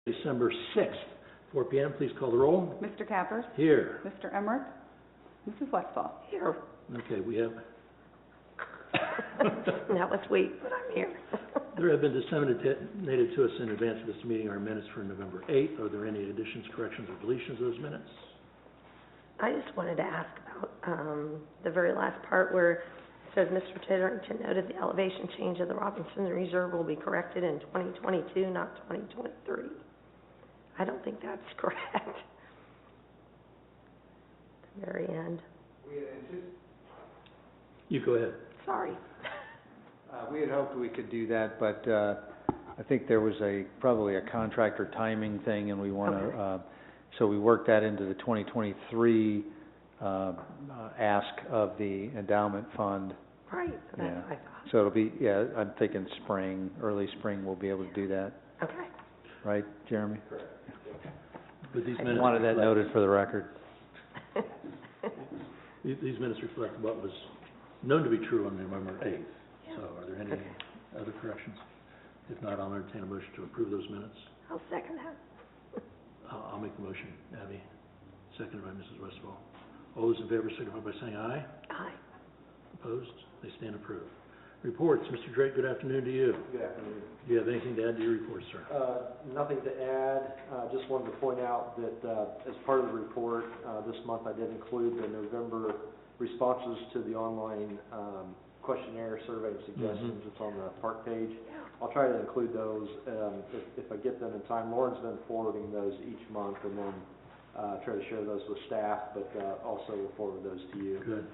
December 6th, 4 p.m. Please call the roll. Mr. Cappers? Here. Mr. Emmerich? Mrs. Westphal? Here. Okay, we have... That was sweet, but I'm here. There have been disseminated to us in advance of this meeting our minutes for November 8th. Are there any additions, corrections, or deletions of those minutes? I just wanted to ask about the very last part where it says Mr. Turnerton noted the elevation change of the Robinson Reserve will be corrected in 2022, not 2023. I don't think that's correct. The very end. You go ahead. Sorry. We had hoped we could do that, but I think there was probably a contractor timing thing, and we want to, Okay. So we worked that into the 2023 ask of the endowment fund. Right, that's Yeah. what I thought. So it'll be, yeah, I'm thinking spring, early spring, we'll be able to do that. Okay. Right, Jeremy? Correct. But these I minutes wanted that reflect- noted for the record. These minutes reflect what was known to be true on November 8th. Yeah. So are there any Okay. other corrections? If not, I'll entertain a motion to approve those minutes. I'll second that. I'll make the motion, Abby, seconded by Mrs. Westphal. All those in favor signify by saying aye. Aye. Opposed? They stand approved. Reports. Mr. Drake, good afternoon to you. Good afternoon. Do you have anything to add to your report, sir? Nothing to add. Just wanted to point out that as part of the report, this month I did include the November responses to the online questionnaire, survey, and suggestions. It's on the park page. I'll try to include those if I get them in time. Lauren's been forwarding those each month, and then try to share those with staff, but also will forward those to you. Good.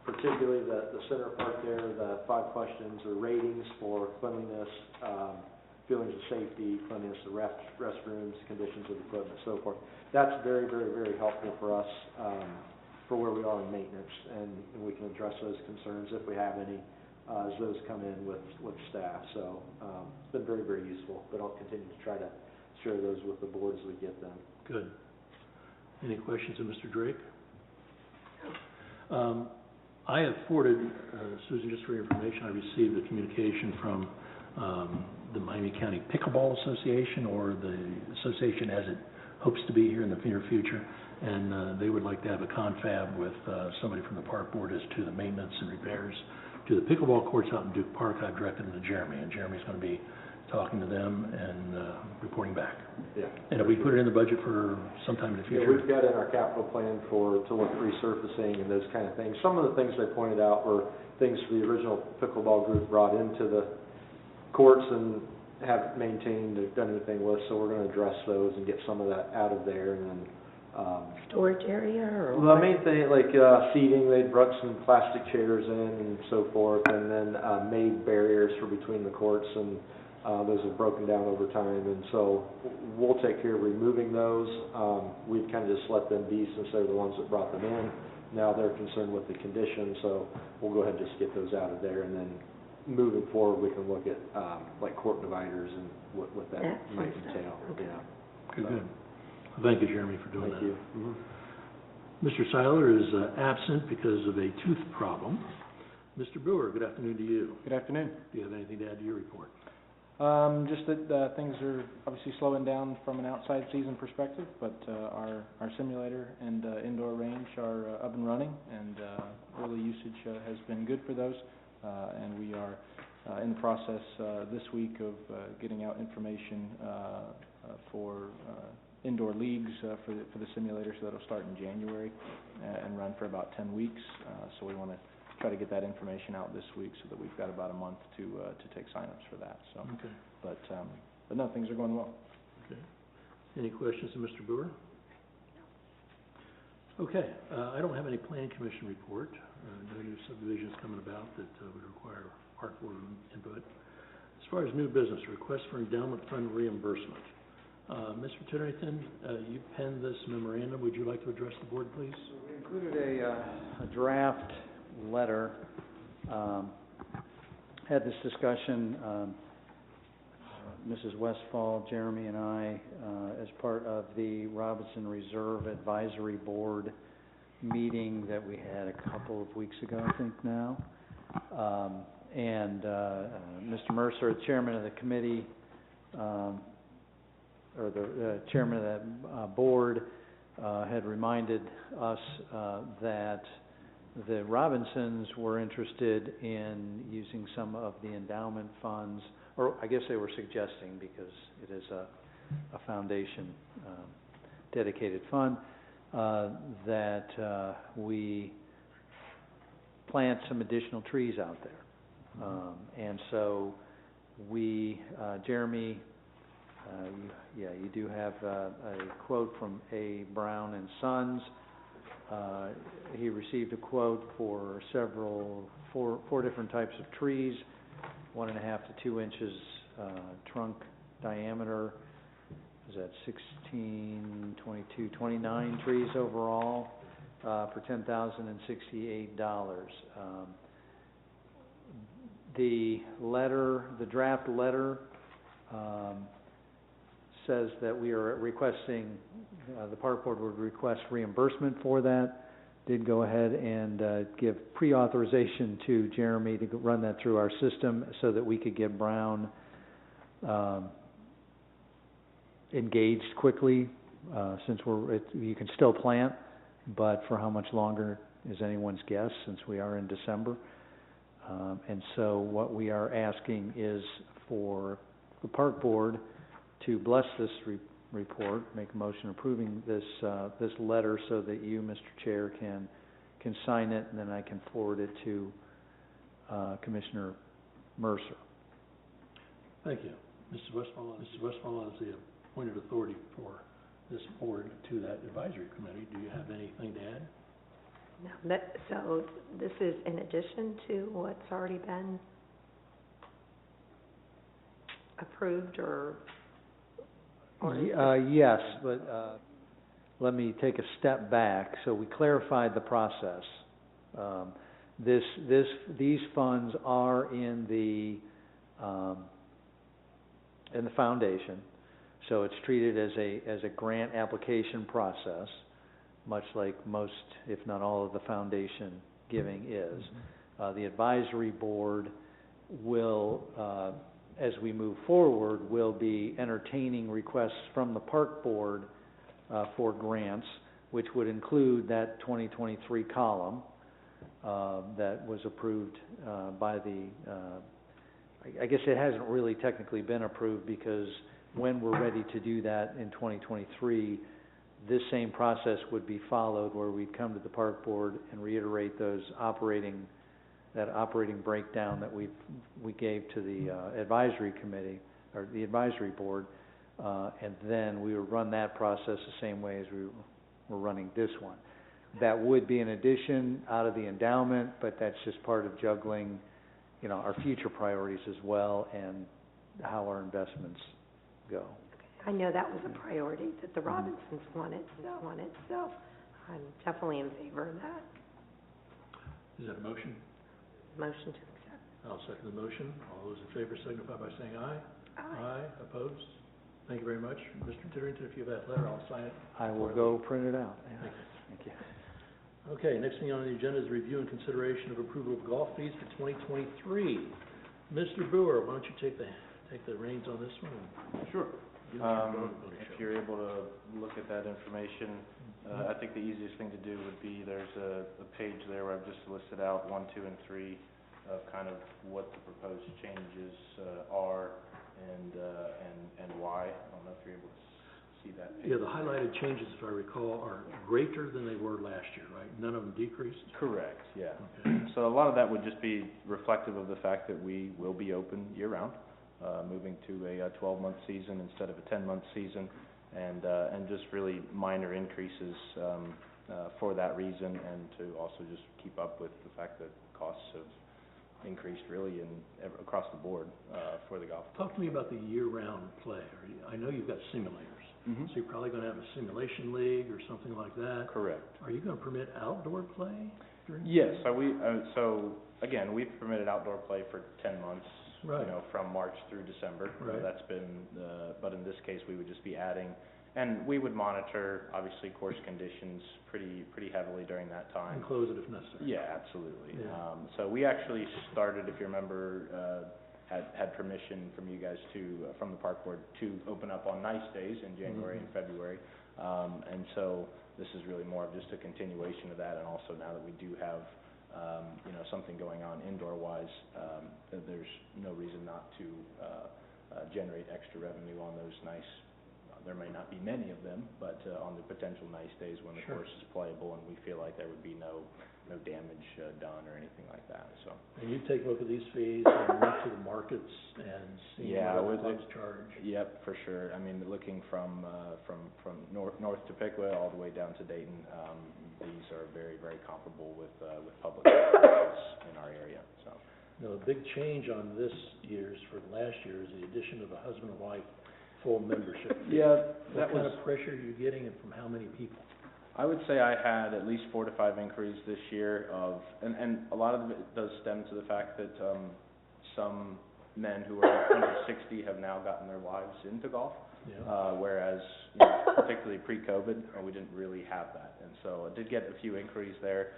Particularly the center part there, the 5 questions or ratings for cleanliness, feelings of safety, cleanliness of restrooms, conditions of equipment, so forth. That's very, very, very helpful for us for where we are in maintenance, and we can address those concerns if we have any as those come in with staff. So it's been very, very useful, but I'll continue to try to share those with the board as we get them. Good. Any questions of Mr. Drake? I have forwarded, Susan, just for your information, I received a communication from the Miami County Pickleball Association, or the association as it hopes to be here in the near future, and they would like to have a confab with somebody from the park board as to the maintenance and repairs to the pickleball courts out in Duke Park. I've directed them to Jeremy, and Jeremy's going to be talking to them and reporting back. Yeah. And if we put it in the budget for sometime in the future? Yeah, we've got in our capital plan to look at resurfacing and those kind of things. Some of the things they pointed out were things the original pickleball group brought into the courts and haven't maintained or done anything with, so we're going to address those and get some of that out of there. And then Storage area or well, the main thing, like seating, they brought some plastic chairs in and so forth, and then made barriers for between the courts, and those have broken down over time, and so we'll take care of removing those. We've kind of just let them be since they're the ones that brought them in. Now they're concerned with the condition, so we'll go ahead and just get those out of there, and then moving forward we can look at like court dividers and what that might entail. Okay. Yeah. Good, good. Thank you, Jeremy, for doing Thank that. you. Mr. Seiler is absent because of a tooth problem. Mr. Brewer, good afternoon to you. Good afternoon. Do you have anything to add to your report? Just that things are obviously slowing down from an outside season perspective, but our simulator and indoor range are up and running, and early usage has been good for those, and we are in the process this week of getting out information for indoor leagues for the simulator, so that'll start in January and run for about 10 weeks. So we want to try to get that information out this week so that we've got about a month to take signups for that. So, Okay. but no, things are going well. Okay. Any questions of Mr. Brewer? Okay. I don't have any planning commission report. No new subdivisions coming about that would require park board input. As far as new business, request for endowment fund reimbursement. Mr. Turnerton, you penned this memorandum. Would you like to address the board, please? We included a draft letter. Had this discussion, Mrs. Westphal, Jeremy, and I, as part of the Robinson Reserve Advisory Board meeting that we had a couple of weeks ago, I think now. and Mr. Mercer, the chairman of the committee, or the chairman of that board, had reminded us that the Robinsons were interested in using some of the endowment funds, or I guess they were suggesting, because it is a foundation dedicated fund, that we plant some additional trees out there. And so we, Jeremy, you do have a quote from A. Brown and Sons. He received a quote for four different types of trees, 1.5 to 2 inches trunk diameter. Is that 16, 22, 29 trees overall for $10,068. The draft letter says that we are requesting, the park board would request reimbursement for that. Did go ahead and give pre-authorization to Jeremy to run that through our system so that we could get Brown engaged quickly, since you can still plant, but for how much longer is anyone's guess, since we are in December. And so what we are asking is for the park board to bless this report, make a motion approving this letter, so that you, Mr. Chair, can sign it, and then I can forward it to Commissioner Mercer. Thank you. Mrs. Westphal is the appointed authority for this board to that advisory committee. Do you have anything to add? No, so this is in addition to what's already been approved, or yes, but let me take a step back. So we clarified the process. These funds are in the foundation, so it's treated as a grant application process, much like most, if not all, of the foundation giving is. The advisory board will, as we move forward, will be entertaining requests from the park board for grants, which would include that 2023 column that was approved by the, I guess it hasn't really technically been approved, because when we're ready to do that in 2023, this same process would be followed, where we'd come to the park board and reiterate that operating breakdown that we gave to the advisory committee, or the advisory board, and then we would run that process the same way as we were running this one. That would be an addition out of the endowment, but that's just part of juggling, our future priorities as well, and how our investments go. I know that was a priority that the Robinsons wanted, so I'm definitely in favor of that. Is that a motion? Motion to accept. I'll second the motion. All those in favor signify by saying aye. Aye. Opposed? Thank you very much. Mr. Interrington, if you have that letter, I'll sign it. I will go print it out. Yeah. Thank you. Thank you. Okay, next thing on the agenda is review and consideration of approval of golf fees for 2023. Mr. Brewer, why don't you take the reins on this one? Sure. Give us your vote If show. you're able to look at that information, I think the easiest thing to do would be, there's a page there where I've just listed out 1, 2, and 3 of kind of what the proposed changes are and why. I don't know if you're able to see that page. Yeah, the highlighted changes, if I recall, are greater than they were last year, right? None of them decreased? Correct, yeah. Okay. So a lot of that would just be reflective of the fact that we will be open year-round, moving to a 12-month season instead of a 10-month season, and just really minor increases for that reason, and to also just keep up with the fact that costs have increased really across the board for the golf. Talk to me about the year-round play. I know you've got simulators, so you're probably going to have a simulation league or something like that. Correct. Are you going to permit outdoor play during? Yes, so again, we've permitted outdoor play for 10 months, Right. From March through December. Right. That's been, but in this case, we would just be adding And we would monitor, obviously, course conditions pretty heavily during that time. And close it if necessary. Yeah, absolutely. Yeah. So we actually started, if you remember, had permission from you guys from the park board to open up on nice days in January and February. And so this is really more of just a continuation of that, and also now that we do have, something going on indoor-wise, there's no reason not to generate extra revenue on those nice. There may not be many of them, but on the potential nice days when the course is playable and we feel like there would be no damage done or anything like that. So. And you take a look at these fees and went to the markets and see what the clubs charge. Yep, for sure. I mean, looking from north to Piqua all the way down to Dayton, these are very, very comparable with public schools in our area. So. Now, the big change on this year's for last year is the addition of a husband and wife full membership fee. Yeah, What kind of pressure are you getting and from how many people? I would say I had at least 4 to 5 inquiries this year and a lot of it does stem to the fact that some men who are under 60 have now gotten their wives into golf, whereas particularly pre-COVID, we didn't really have that. And so I did get a few inquiries there.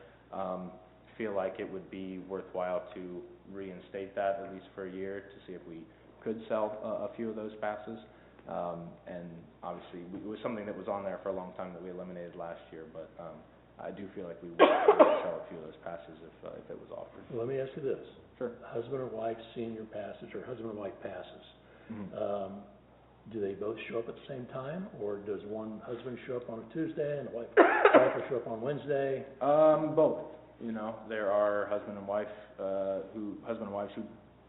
Feel like it would be worthwhile to reinstate that at least for a year to see if we could sell a few of those passes. And obviously, it was something that was on there for a long time that we eliminated last year, but I do feel like we would sell a few of those passes if it was offered. Well, let me ask you this. Sure. Husband and wife senior passes or husband and wife passes, do they both show up at the same time, or does one husband show up on a Tuesday and the wife will show up on Wednesday? Both. There are husband and wives who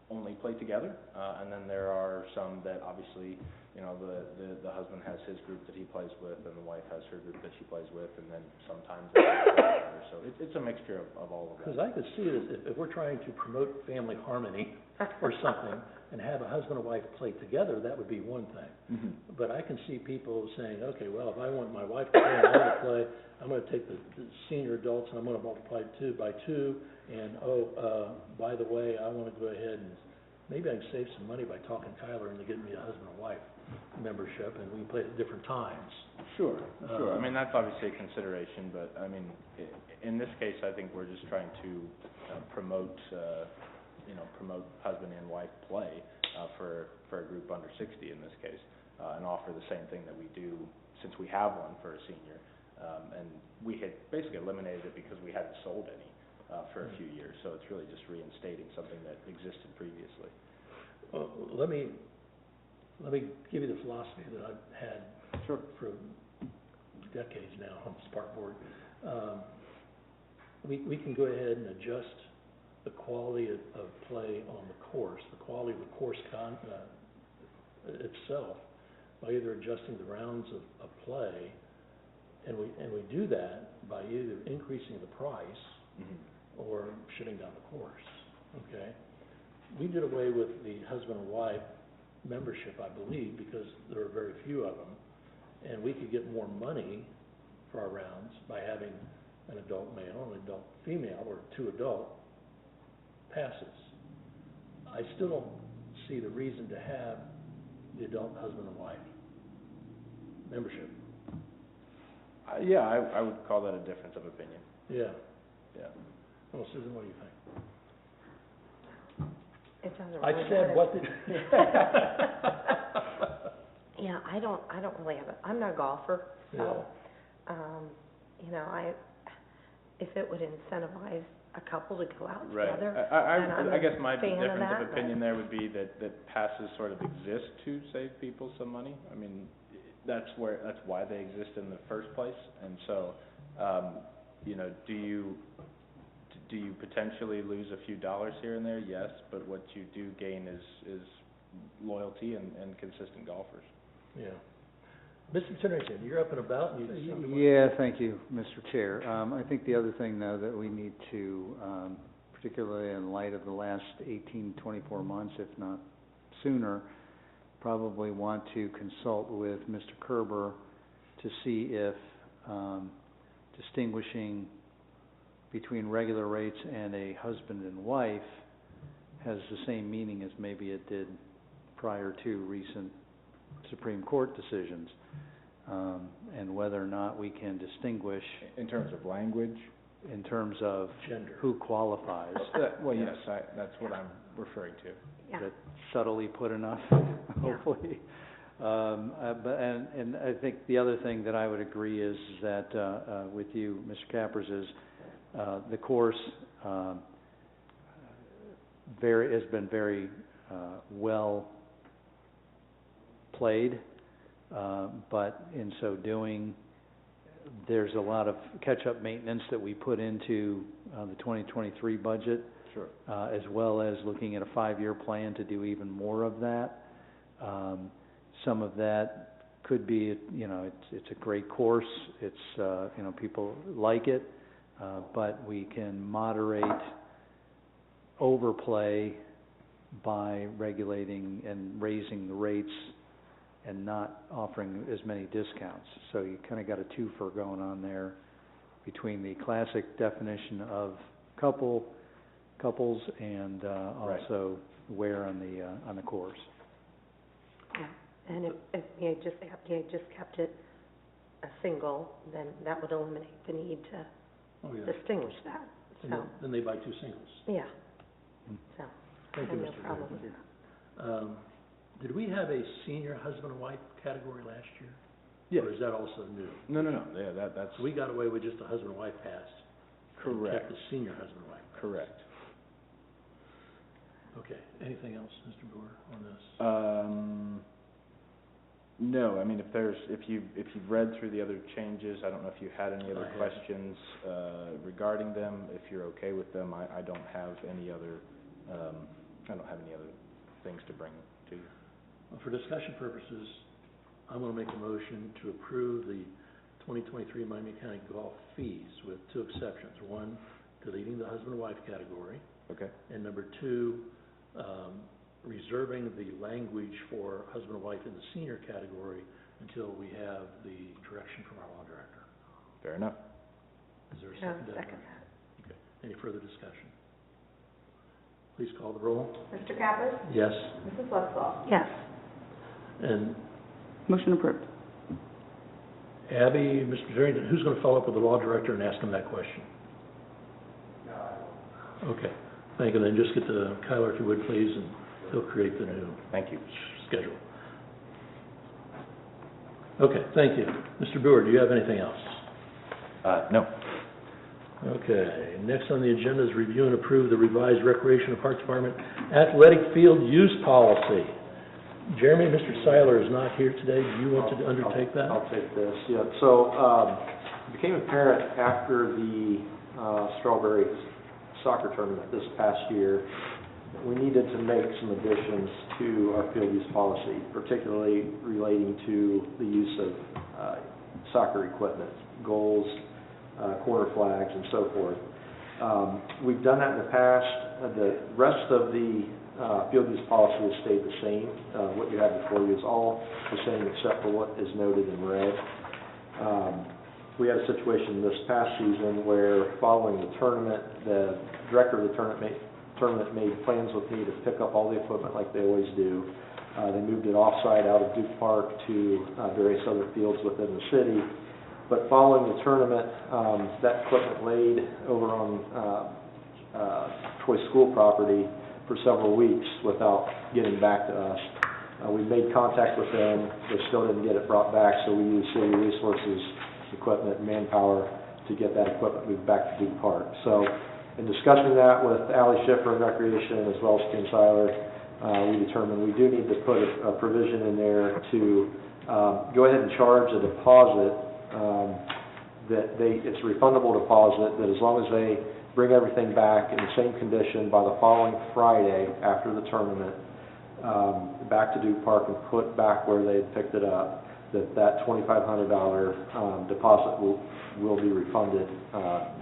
only play together, and then there are some that obviously, the husband has his group that he plays with, and the wife has her group that she plays with, and then sometimes they play together. So it's a mixture of all of that. Because I could see it if we're trying to promote family harmony or something, and have a husband and wife play together, that would be one thing. But I can see people saying, okay, well, if I want my wife to play and I want to play, I'm going to take the senior adults and I'm going to multiply by two, and by the way, I want to go ahead and maybe I can save some money by talking Tyler into getting me a husband and wife membership, and we can play at different times. Sure. I mean, that's obviously a consideration, but I mean, in this case, I think we're just trying to promote husband and wife play for a group under 60 in this case, and offer the same thing that we do since we have one for a senior. And we had basically eliminated it because we hadn't sold any for a few years, so it's really just reinstating something that existed previously. Well, let me give you the philosophy that I've had for decades now on this park board. We can go ahead and adjust the quality of play on the course, the quality of the course itself, by either adjusting the rounds of play, and we do that by either increasing the price or shutting down the course. Okay, we did away with the husband and wife membership, I believe, because there are very few of them, and we could get more money for our rounds by having an adult male and an adult female, or 2 adult passes. I still don't see the reason to have the adult husband and wife membership. I would call that a difference of opinion. Yeah. Yeah. Well, Susan, what do you think? It doesn't I really said matter. what the... Yeah, I don't really have I'm not a golfer, so, if it would incentivize a couple to go out together, I guess my fan of difference that, of opinion there would be that passes sort of exist to save people some money. I mean, that's why they exist in the first place. And so, do you potentially lose a few dollars here and there? Yes, but what you do gain is loyalty and consistent golfers. Yeah. Mr. Turnerton, you're up and about. And Thank you, Mr. Chair. I think the other thing, though, that we need to, particularly in light of the last 18, 24 months, if not sooner, probably want to consult with Mr. Kerber to see if distinguishing between regular rates and a husband and wife has the same meaning as maybe it did prior to recent Supreme Court decisions. and whether or not we can distinguish In terms of language? in terms of Gender. who qualifies. Well, yes, that's what I'm referring to. Yeah. Is that subtly put enough, hopefully? And I think the other thing that I would agree is that, with you, Mr. Cappers, is, the course, has been very, well played, but in so doing, there's a lot of catch-up maintenance that we put into, the 2023 budget. Sure. As well as looking at a 5-year plan to do even more of that. Some of that could be, it's a great course, it's, people like it, but we can moderate overplay by regulating and raising the rates and not offering as many discounts. So you kind of got a twofer going on there between the classic definition of couples and also wear on the course. Yeah, and if you had just kept it a single, then that would eliminate the need to distinguish that, And so, then they buy 2 singles. yeah. So, I Thank have you, no Mr. problem with Brewer. that. Did we have a senior husband and wife category last year? Yes. Or is that also new? No, yeah, that's So we got away with just a husband and wife pass. And kept the senior husband and wife pass. correct. Okay, anything else, Mr. Brewer, on this? No, I mean, if you've read through the other changes, I don't know if you had any other I have. questions, regarding them. If you're okay with them, I don't have any other, things to bring to you. Well, for discussion purposes, I'm gonna make a motion to approve the 2023 Miami County golf fees with 2 exceptions. 1, deleting the husband and wife category, Okay? and number 2, reserving the language for husband and wife in the senior category until we have the direction from our law director. Fair enough. Is there a Yeah, second to that second motion? Okay, any further discussion? Please call the roll. Mr. Cappers? Yes, Mrs. Westphal? Yes, and Motion approved. Abby, Mr. Interrington, who's gonna follow up with the law director and ask him that question? Okay, thank you, then just get to Kyler, if you would, please, and he'll create the new Thank you. schedule. Okay, thank you. Mr. Brewer, do you have anything else? No. Okay, next on the agenda is review and approve the revised Recreation and Parks Department athletic field use policy. Jeremy, Mr. Seiler is not here today. Do you want to undertake that? I'll take this, yeah. So, it became apparent after the Strawberry soccer tournament this past year, that we needed to make some additions to our field use policy, particularly relating to the use of soccer equipment, goals, corner flags, and so forth. We've done that in the past. The rest of the field use policy has stayed the same. What you have before you is all the same except for what is noted in red. We had a situation this past season where following the tournament, the director of the tournament made plans with me to pick up all the equipment like they always do. They moved it off-site out of Duke Park to various other fields within the city. But following the tournament, that equipment laid over on Troy School property for several weeks without getting back to us. We made contact with them, they still didn't get it brought back, so we used city resources, equipment, and manpower to get that equipment moved back to Duke Park. So, in discussing that with Allie Schiffer in Recreation as well as Ken Seiler, we determined we do need to put a provision in there to go ahead and charge a deposit it's a refundable deposit, that as long as they bring everything back in the same condition by the following Friday after the tournament, back to Duke Park and put back where they had picked it up, that $2,500 deposit will be refunded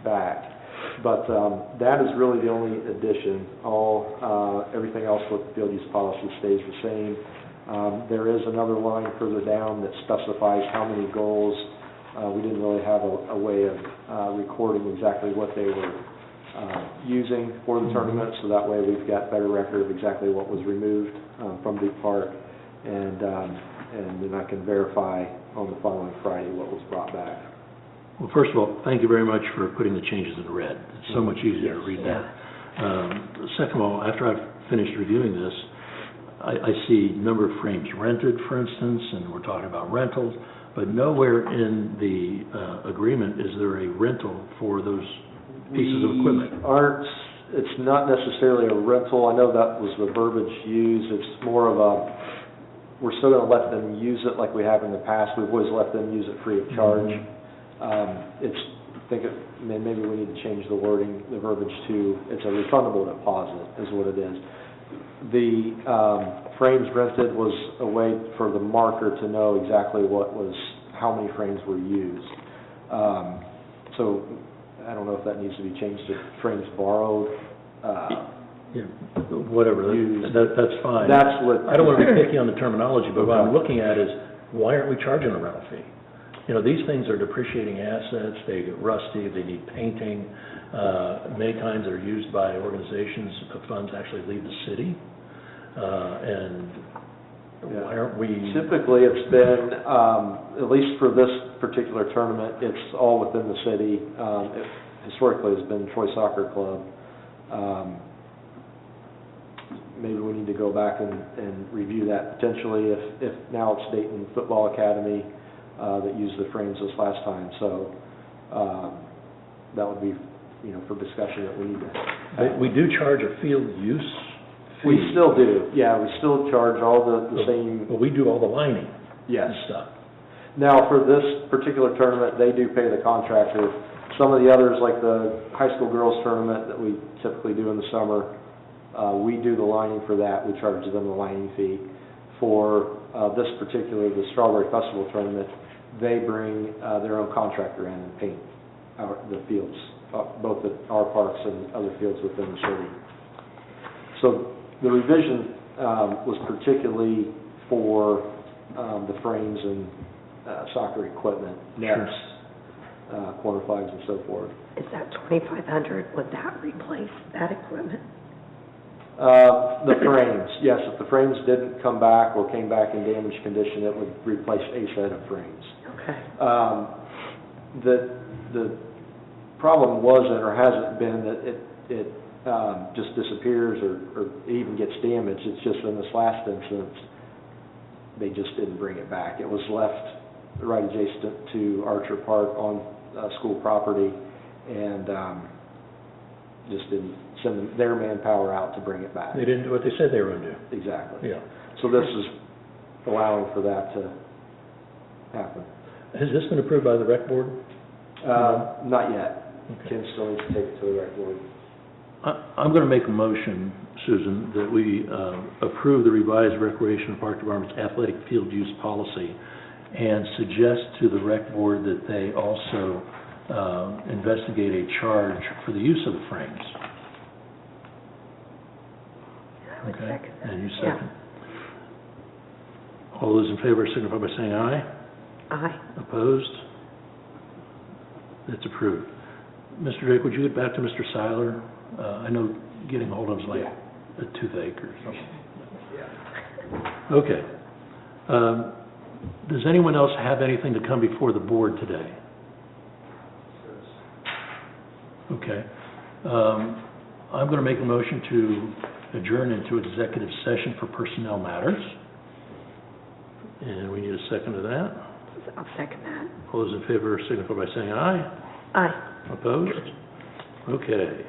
back. But that is really the only addition. Everything else with the field use policy stays the same. There is another line further down that specifies how many goals. We didn't really have a way of recording exactly what they were using for the tournament, so that way we've got better record of exactly what was removed from Duke Park. And and then I can verify on the following Friday what was brought back. Well, first of all, thank you very much for putting the changes in red. It's so much easier to read that. Second of all, after I've finished reviewing this, I see number of frames rented, for instance, and we're talking about rentals, but nowhere in the agreement is there a rental for those pieces of equipment. It's not necessarily a rental. I know that was the verbiage used. It's more of a, we're still going to let them use it like we have in the past. We've always let them use it free of charge. Maybe we need to change the wording, the verbiage to, it's a refundable deposit is what it is. The frames rented was a way for the marker to know exactly how many frames were used. So I don't know if that needs to be changed to frames borrowed. Yeah, whatever, that's fine. That's what. I don't want to be picky on the terminology, but what I'm Okay. looking at is, why aren't we charging a rental fee? You know, these things are depreciating assets, they get rusty, they need painting. Many times they're used by organizations, the funds actually leave the city. Why aren't we? Typically, it's been, at least for this particular tournament, it's all within the city. It historically has been Troy Soccer Club. Maybe we need to go back and review that potentially if now it's Dayton Football Academy that used the frames this last time. So that would be, for discussion that we need to have. We do charge a field use fee. We still do, yeah, we still charge all the same. But we do all the lining Yes. and stuff. Now, for this particular tournament, they do pay the contractor. Some of the others, like the high school girls tournament that we typically do in the summer, we do the lining for that. We charge them the lining fee. For this particular, the Strawberry Festival tournament, they bring their own contractor in and paint the fields, both at our parks and other fields within the city. So the revision was particularly for the frames and soccer equipment, nets, corner flags, and so forth. Is that 2,500, would that replace that equipment? The frames, yes. If the frames didn't come back or came back in damaged condition, it would replace a set of frames. Okay. The problem wasn't or hasn't been that it just disappears or even gets damaged. It's just in this last instance, they just didn't bring it back. It was left right adjacent to Archer Park on school property, and just didn't send their manpower out to bring it back. They didn't do what they said they were going to do. Exactly. Yeah. So this is allowing for that to happen. Has this been approved by the rec board? Not yet. Okay. Ken still needs to take it to the rec board. I'm going to make a motion, Susan, that we approve the revised Recreation and Park Department's athletic field use policy and suggest to the rec board that they also investigate a charge for the use of the frames. I would Okay? second that. And you Yeah. second. All those in favor signify by saying aye. Aye. Opposed? It's approved. Mr. Drake, would you get back to Mr. Seiler? I know getting hold of him is like a toothache or something. Okay. Does anyone else have anything to come before the board today? Okay. I'm going to make a motion to adjourn into executive session for personnel matters. And we need a second to that. I'll second that. All those in favor signify by saying aye. Aye. Opposed? Okay.